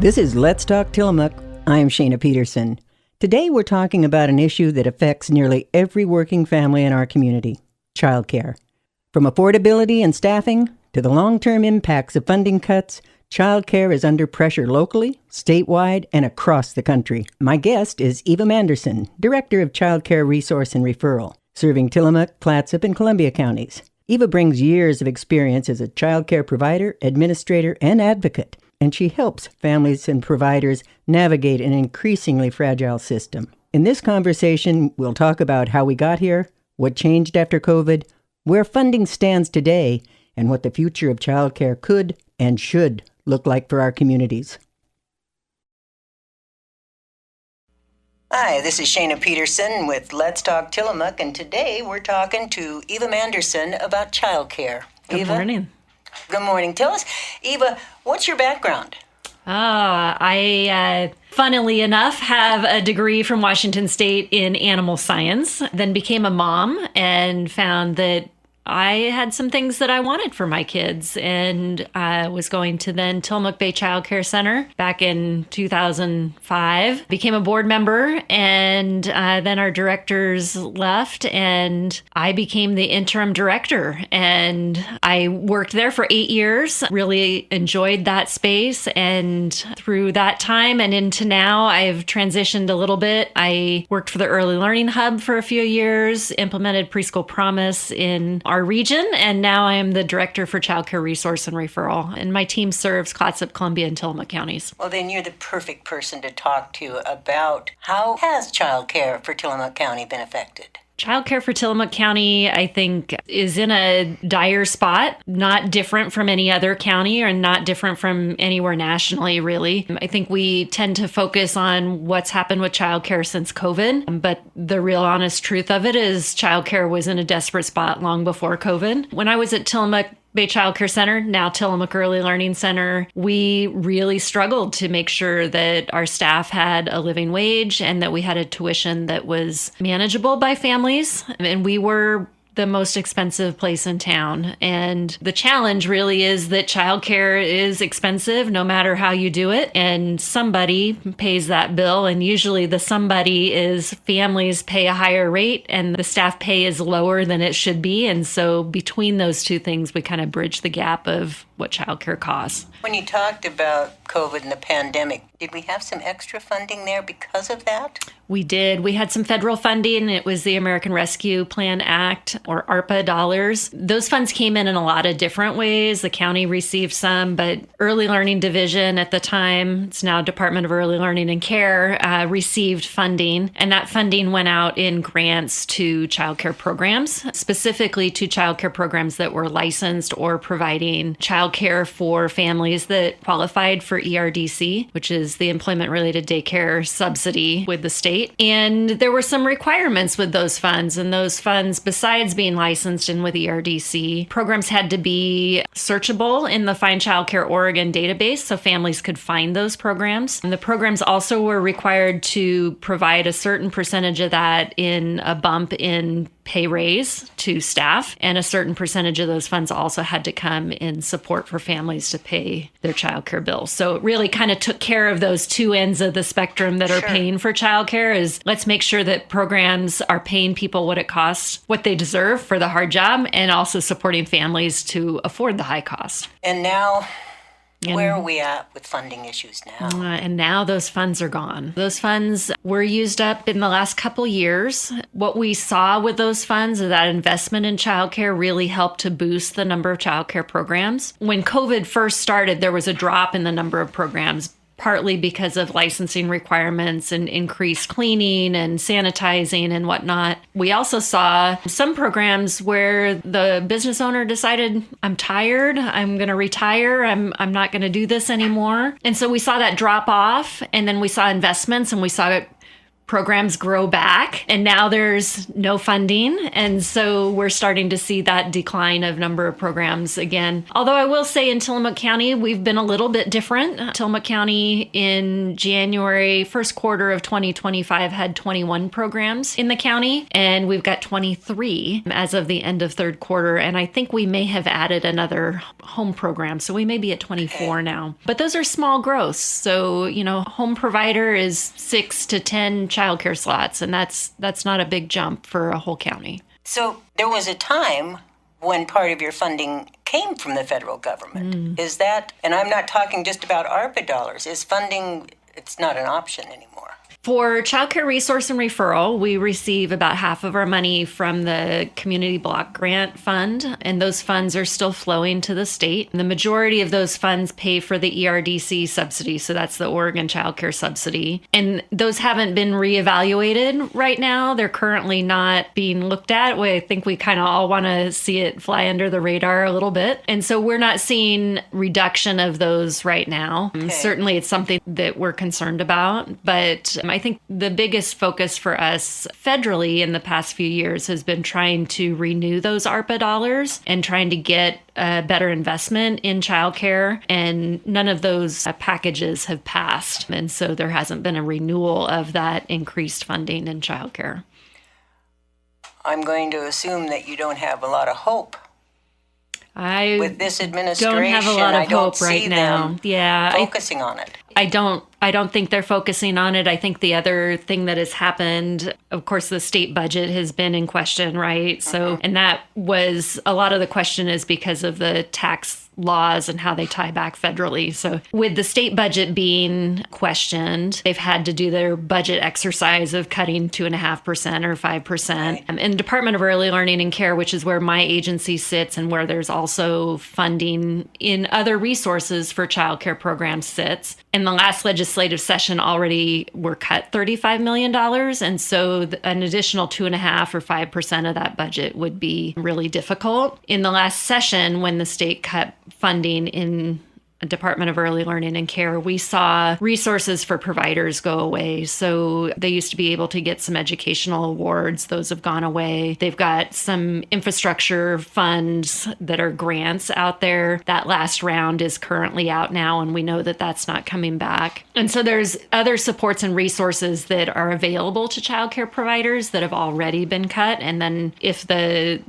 This is Let's Talk Tillamook. I'm Shaena Peterson. Today we're talking about an issue that affects nearly every working family in our community, childcare. From affordability and staffing to the long-term impacts of funding cuts, childcare is under pressure locally, statewide, and across the country. My guest is Eva Manderson, Director of Childcare Resource and Referral, serving Tillamook, Clatsop, and Columbia counties. Eva brings years of experience as a childcare provider, administrator, and advocate, and she helps families and providers navigate an increasingly fragile system. In this conversation, we'll talk about how we got here, what changed after COVID, where funding stands today, and what the future of childcare could and should look like for our communities. Hi, this is Shaena Peterson with Let's Talk Tillamook, and today we're talking to Eva Manderson about childcare. Good morning. Good morning. Tell us, Eva, what's your background? I, funnily enough, have a degree from Washington State in animal science, then became a mom and found that I had some things that I wanted for my kids, and I was going to then Tillamook Bay Childcare Center back in 2005, became a board member, and then our directors left, and I became the interim director, and I worked there for 8 years, really enjoyed that space, and through that time and into now, I've transitioned a little bit. I worked for the Early Learning Hub for a few years, implemented Preschool Promise in our region, and now I am the Director for Childcare Resource and Referral, and my team serves Clatsop, Columbia, and Tillamook counties. Well, then you're the perfect person to talk to about how has childcare for Tillamook County been affected? Childcare for Tillamook County, I think, is in a dire spot, not different from any other county or not different from anywhere nationally, really. I think we tend to focus on what's happened with childcare since COVID, but the real honest truth of it is childcare was in a desperate spot long before COVID. When I was at Tillamook Bay Childcare Center, now Tillamook Early Learning Center, we really struggled to make sure that our staff had a living wage and that we had a tuition that was manageable by families. And we were the most expensive place in town. And the challenge really is that childcare is expensive no matter how you do it. And somebody pays that bill. And usually the somebody is families pay a higher rate and the staff pay is lower than it should be. And so between those two things, we kind of bridge the gap of what childcare costs. When you talked about COVID and the pandemic, did we have some extra funding there because of that? We did. We had some federal funding. It was the American Rescue Plan Act, or ARPA dollars. Those funds came in a lot of different ways. The county received some, but Early Learning Division at the time, it's now Department of Early Learning and Care, received funding. And that funding went out in grants to childcare programs, specifically to childcare programs that were licensed or providing childcare for families that qualified for ERDC, which is the employment-related daycare subsidy with the state. And there were some requirements with those funds. And those funds, besides being licensed and with ERDC, programs had to be searchable in the Find Childcare Oregon database so families could find those programs. And the programs also were required to provide a certain percentage of that in a bump in pay raise to staff, and a certain percentage of those funds also had to come in support for families to pay their childcare bills. So it really kind of took care of those two ends of the spectrum that are paying for childcare. Is let's make sure that programs are paying people what it costs, what they deserve for the hard job, and also supporting families to afford the high cost. And now, where are we at with funding issues now? And now those funds are gone. Those funds were used up in the last couple years. What we saw with those funds is that investment in childcare really helped to boost the number of childcare programs. When COVID first started, there was a drop in the number of programs, partly because of licensing requirements and increased cleaning and sanitizing and whatnot. We also saw some programs where the business owner decided, I'm tired, I'm going to retire, I'm not going to do this anymore. And so we saw that drop off, and then we saw investments, and we saw programs grow back, and now there's no funding. And so we're starting to see that decline of number of programs again. Although I will say in Tillamook County, we've been a little bit different. Tillamook County in January, first quarter of 2025 had 21 programs in the county, and we've got 23 as of the end of third quarter. And I think we may have added another home program. So we may be at 24 now. But those are small growths. So, home provider is 6 to 10 childcare slots, and that's not a big jump for a whole county. So there was a time when part of your funding came from the federal government. Is that, and I'm not talking just about ARPA dollars, is funding, it's not an option anymore. For Childcare Resource and Referral, we receive about half of our money from the Community Block Grant Fund, and those funds are still flowing to the state. The majority of those funds pay for the ERDC subsidy, so that's the Oregon Child Care Subsidy. And those haven't been reevaluated right now. They're currently not being looked at. I think we kind of all want to see it fly under the radar a little bit. And so we're not seeing reduction of those right now. Okay. Certainly it's something that we're concerned about, but I think the biggest focus for us federally in the past few years has been trying to renew those ARPA dollars and trying to get a better investment in childcare. And none of those packages have passed. And so there hasn't been a renewal of that increased funding in childcare. I'm going to assume that you don't have a lot of hope. With this administration, don't have a lot of hope right now. Yeah, focusing on it. I don't think they're focusing on it. I think the other thing that has happened, of course, the state budget has been in question, right? So, and that was a lot of the question is because of the tax laws and how they tie back federally. So with the state budget being questioned, they've had to do their budget exercise of cutting 2.5% or 5%. Right. And Department of Early Learning and Care, which is where my agency sits and where there's also funding in other resources for childcare programs sits. In the last legislative session already were cut $35 million. And so an additional 2.5% or 5% of that budget would be really difficult. In the last session, when the state cut funding in Department of Early Learning and Care, we saw resources for providers go away. So they used to be able to get some educational awards. Those have gone away. They've got some infrastructure funds that are grants out there. That last round is currently out now, and we know that that's not coming back. And so there's other supports and resources that are available to childcare providers that have already been cut. And then if the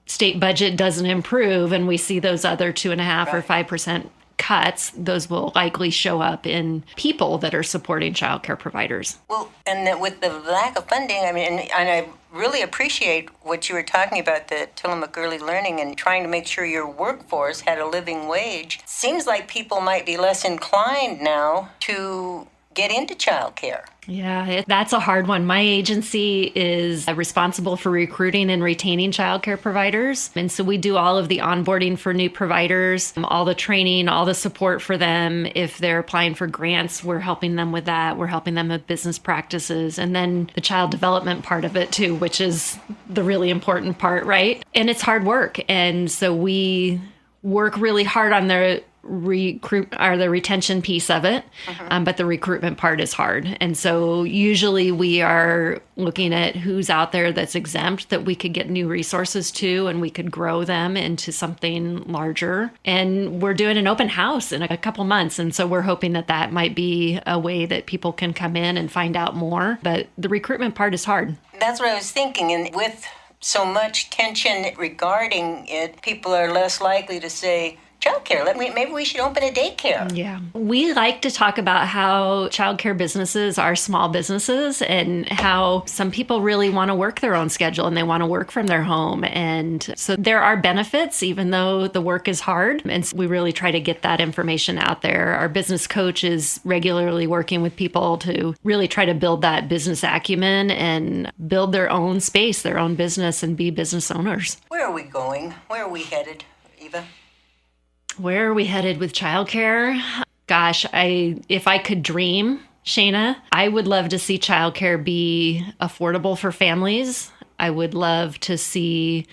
state budget doesn't improve and we see those other 2.5% or 5% cuts, those will likely show up in people that are supporting childcare providers. Well, and that with the lack of funding, I mean, and I really appreciate what you were talking about, the Tillamook Early Learning and trying to make sure your workforce had a living wage. Seems like people might be less inclined now to get into childcare. Yeah, that's a hard one. My agency is responsible for recruiting and retaining childcare providers. And so we do all of the onboarding for new providers, all the training, all the support for them. If they're applying for grants, we're helping them with that. We're helping them with business practices. And then the child development part of it too, which is the really important part, right? And it's hard work. And so we work really hard on the retention piece of it, but the recruitment part is hard. And so usually we are looking at who's out there that's exempt that we could get new resources to, and we could grow them into something larger. And we're doing an open house in a couple months. And so we're hoping that that might be a way that people can come in and find out more. But the recruitment part is hard. That's what I was thinking. And with so much tension regarding it, people are less likely to say, childcare, maybe we should open a daycare. Yeah. We like to talk about how childcare businesses are small businesses and how some people really want to work their own schedule and they want to work from their home. And so there are benefits, even though the work is hard. And so we really try to get that information out there. Our business coach is regularly working with people to really try to build that business acumen and build their own space, their own business, and be business owners. Where are we going? Where are we headed, Eva? Where are we headed with childcare? Gosh, if I could dream, Shaena, I would love to see childcare be affordable for families. I would love to see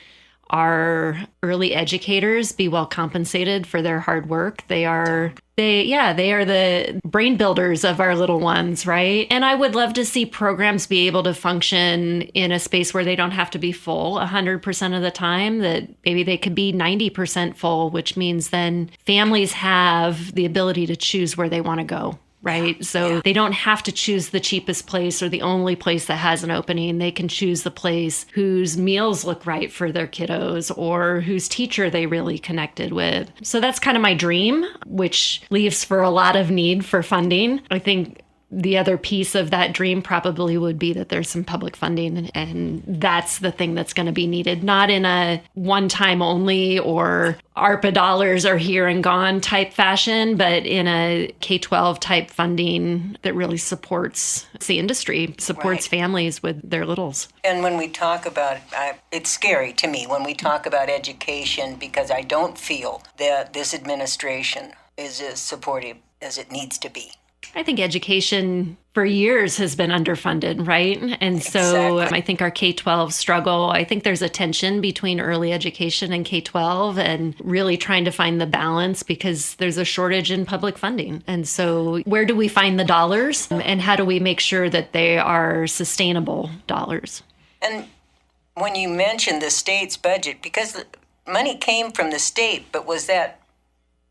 our early educators be well compensated for their hard work. They are the brain builders of our little ones, right? And I would love to see programs be able to function in a space where they don't have to be full 100% of the time, that maybe they could be 90% full, which means then families have the ability to choose where they want to go. Right. So they don't have to choose the cheapest place or the only place that has an opening. They can choose the place whose meals look right for their kiddos or whose teacher they really connected with. So that's kind of my dream, which leaves for a lot of need for funding. I think the other piece of that dream probably would be that there's some public funding, and that's the thing that's going to be needed, not in a one-time only or ARPA dollars are here and gone type fashion, but in a K-12 type funding that really supports the industry, supports families with their littles. And when we talk about, it's scary to me when we talk about education, because I don't feel that this administration is as supportive as it needs to be. I think education for years has been underfunded, right? And so I think our K-12 struggle, I think there's a tension between early education and K-12 and really trying to find the balance because there's a shortage in public funding. And so where do we find the dollars and how do we make sure that they are sustainable dollars? And when you mentioned the state's budget, because the money came from the state, but was that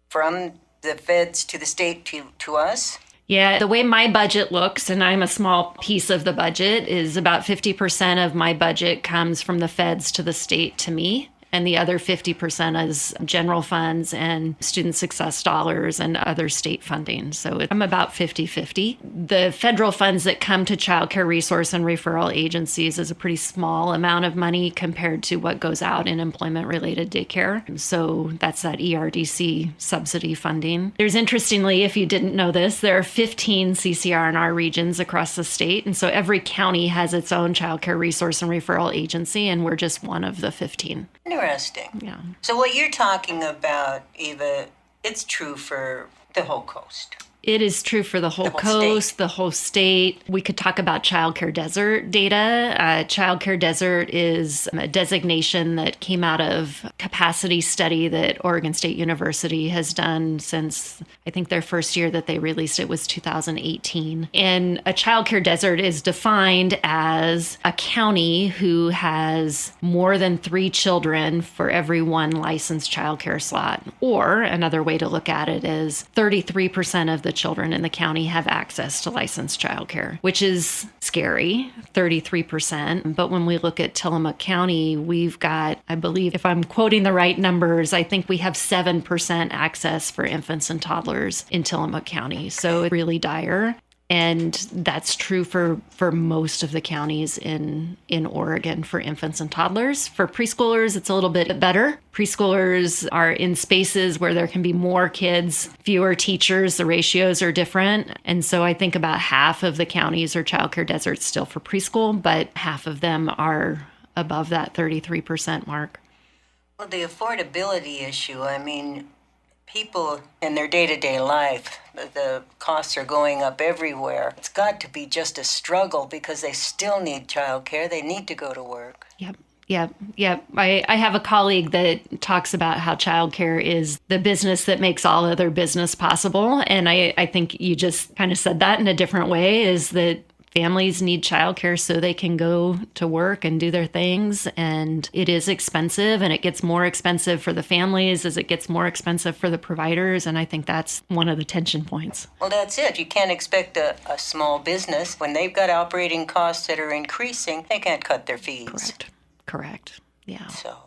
from the feds to the state to us? Yeah, the way my budget looks, and I'm a small piece of the budget, is about 50% of my budget comes from the feds to the state to me. And the other 50% is general funds and student success dollars and other state funding. So I'm about 50-50. The federal funds that come to childcare resource and referral agencies is a pretty small amount of money compared to what goes out in employment-related daycare. So that's that ERDC subsidy funding. There's interestingly, if you didn't know this, there are 15 CCR&R regions across the state. And so every county has its own childcare resource and referral agency, and we're just one of the 15. Interesting. Yeah. So what you're talking about, Eva, it's true for the whole coast. It is true for the whole coast, the whole state. We could talk about Childcare Desert data. Childcare Desert is a designation that came out of capacity study that Oregon State University has done since, I think their first year that they released it was 2018. And a Childcare Desert is defined as a county who has more than 3 children for every 1 licensed childcare slot. Or another way to look at it is 33% of the children in the county have access to licensed childcare, which is scary, 33%. But when we look at Tillamook County, we've got, I believe, if I'm quoting the right numbers, I think we have 7% access for infants and toddlers in Tillamook County. So it's really dire. And that's true for most of the counties in Oregon for infants and toddlers. For preschoolers, it's a little bit better. Preschoolers are in spaces where there can be more kids, fewer teachers. The ratios are different. And so I think about half of the counties are childcare deserts still for preschool, but half of them are above that 33% mark. Well, the affordability issue, I mean, people in their day-to-day life, the costs are going up everywhere. It's got to be just a struggle because they still need childcare. They need to go to work. Yep. I have a colleague that talks about how childcare is the business that makes all other business possible. And I think you just kind of said that in a different way, is that families need childcare so they can go to work and do their things. And it is expensive, and it gets more expensive for the families as it gets more expensive for the providers. And I think that's one of the tension points. Well, that's it. You can't expect a small business, when they've got operating costs that are increasing, they can't cut their fees. Correct. Yeah. So,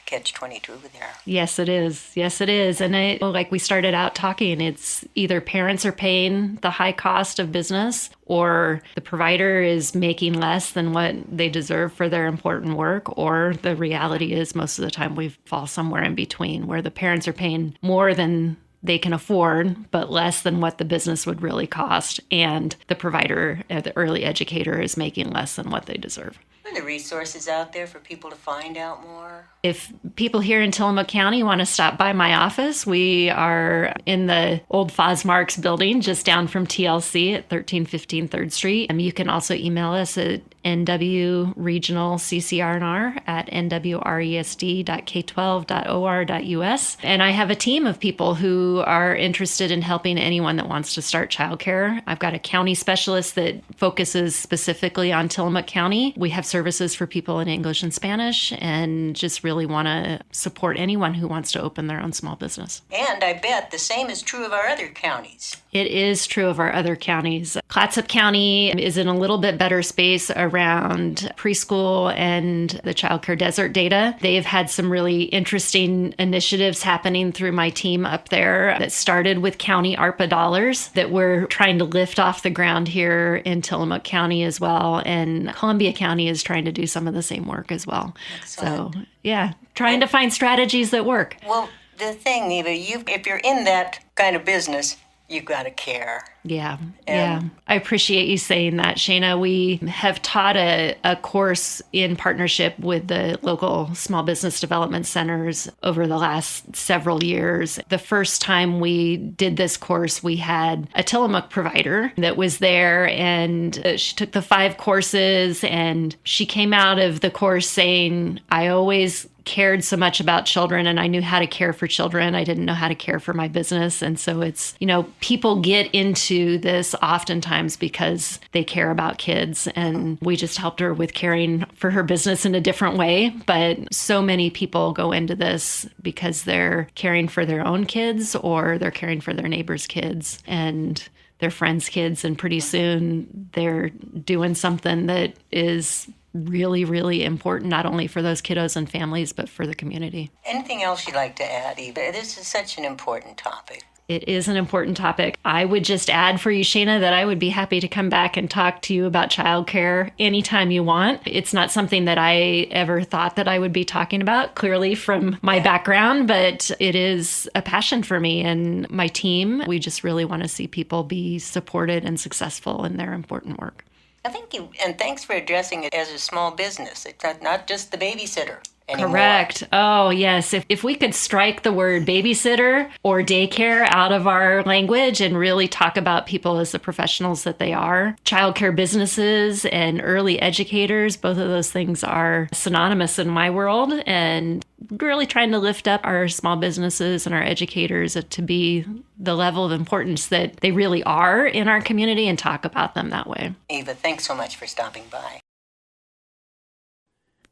catch-22 there. Yes, it is. And like we started out talking, it's either parents are paying the high cost of business or the provider is making less than what they deserve for their important work, or the reality is most of the time we fall somewhere in between where the parents are paying more than they can afford, but less than what the business would really cost. And the provider, the early educator, is making less than what they deserve. Are there resources out there for people to find out more? If people here in Tillamook County want to stop by my office, we are in the old Fosmarks building just down from TLC at 1315 3rd Street. You can also email us at NW Regional CCR&R at nwresd.k12.or.us. And I have a team of people who are interested in helping anyone that wants to start childcare. I've got a county specialist that focuses specifically on Tillamook County. We have services for people in English and Spanish, and just really want to support anyone who wants to open their own small business. And I bet the same is true of our other counties. It is true of our other counties. Clatsop County is in a little bit better space around preschool and the childcare desert data. They've had some really interesting initiatives happening through my team up there that started with county ARPA dollars that we're trying to lift off the ground here in Tillamook County as well. And Columbia County is trying to do some of the same work as well. Excellent. So, yeah, trying to find strategies that work. Well, the thing, Eva, if you're in that kind of business, you've got to care. Yeah. I appreciate you saying that, Shaena. We have taught a course in partnership with the local small business development centers over the last several years. The first time we did this course, we had a Tillamook provider that was there, and she took the 5 courses, and she came out of the course saying, I always cared so much about children, and I knew how to care for children. I didn't know how to care for my business. And so it's, people get into this oftentimes because they care about kids, and we just helped her with caring for her business in a different way. But so many people go into this because they're caring for their own kids, or they're caring for their neighbors' kids and their friends' kids. And pretty soon they're doing something that is really, really important, not only for those kiddos and families, but for the community. Anything else you'd like to add, Eva? This is such an important topic. It is an important topic. I would just add for you, Shaena, that I would be happy to come back and talk to you about childcare anytime you want. It's not something that I ever thought that I would be talking about, clearly from my background, but it is a passion for me and my team. We just really want to see people be supported and successful in their important work. Thank you, and thanks for addressing it as a small business. It's not just the babysitter anymore. Correct. Oh, yes. If we could strike the word babysitter or daycare out of our language and really talk about people as the professionals that they are, childcare businesses and early educators, both of those things are synonymous in my world, and really trying to lift up our small businesses and our educators to be the level of importance that they really are in our community and talk about them that way. Eva, thanks so much for stopping by.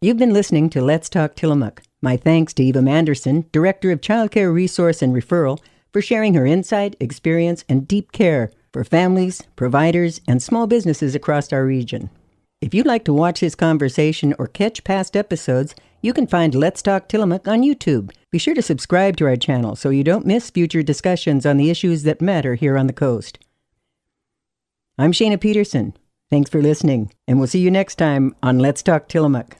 You've been listening to Let's Talk Tillamook. My thanks to Eva Manderson, Director of Childcare Resource and Referral, for sharing her insight, experience, and deep care for families, providers, and small businesses across our region. If you'd like to watch this conversation or catch past episodes, you can find Let's Talk Tillamook on YouTube. Be sure to subscribe to our channel so you don't miss future discussions on the issues that matter here on the coast. I'm Shaena Peterson. Thanks for listening, and we'll see you next time on Let's Talk Tillamook.